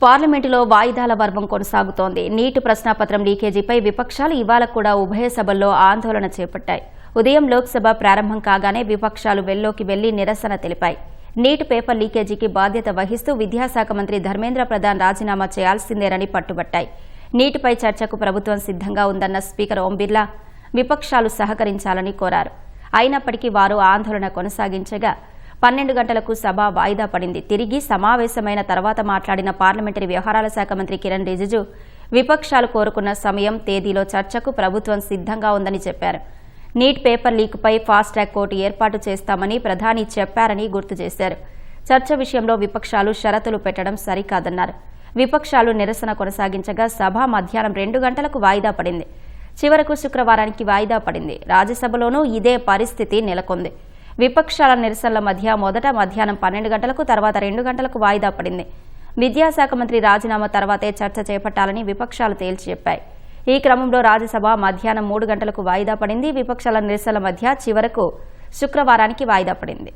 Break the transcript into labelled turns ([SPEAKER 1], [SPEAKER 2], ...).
[SPEAKER 1] పార్లమెంటులో వాయిదాల పర్వం కొనసాగుతోంది. నీట్ ప్రశ్నాపత్రం లీకేజీపై విపక్షాలు ఇవాళ కూడా ఉభయ సభల్లో ఆందోళన చేపట్టాయి. ఉదయం లోక్సభ ప్రారంభం కాగానే విపక్షాలు వెల్లోకి వెళ్లి నిరసన తెలిపాయి. నీట్ పేపర్ లీకేజీకి బాధ్యత వహిస్తూ విద్యాశాఖ మంత్రి ధర్మేంద్ర ప్రధాన్ రాజీనామా చేయాల్సిందేనని పట్టుబట్టాయి. నీటిపై చర్చకు ప్రభుత్వం సిద్ధంగా ఉందన్న స్పీకర్ ఓం బిర్లా విపక్షాలు సహకరించాలని కోరారు. అయినప్పటికీ వారు ఆందోళన కొనసాగించగా 12 గంటలకు సభ వాయిదా పడింది. తిరిగి సమావేశమైన తర్వాత మాట్లాడిన పార్లమెంటరీ వ్యవహారాల శాఖ మంత్రి కిరణ్ రిజిజు విపక్షాలు కోరుకున్న సమయం తేదీలో చర్చకు ప్రభుత్వం సిద్ధంగా ఉందని చెప్పారు. నీట్ పేపర్ లీక్పై ఫాస్ట్ ట్రాక్ కోర్టు ఏర్పాటు చేస్తామని ప్రధాని చెప్పారని గుర్తు చేశారు. చర్చ విషయంలో విపక్షాలు షరతులు పెట్టడం సరికాదన్నారు. విపక్షాలు నిరసన కొనసాగించగా సభ మధ్యాహ్నం 2 గంటలకు వాయిదా పడింది. చివరకు శుక్రవారానికి వాయిదా పడింది. రాజ్యసభలోనూ ఇదే పరిస్థితి నెలకొంది. విపక్షాల నిరసనల మధ్య మొదట మధ్యాహ్నం 12 గంటలకు, తర్వాత 2 గంటలకు వాయిదా పడింది. విద్యాశాఖ మంత్రి రాజీనామా తర్వాతే చర్చ చేపట్టాలని విపక్షాలు తేల్చి చెప్పాయి. ఈ క్రమంలో రాజ్యసభ మధ్యాహ్నం 3 గంటలకు వాయిదా పడింది. విపక్షాల నిరసనల మధ్య చివరకు శుక్రవారానికి వాయిదా పడింది.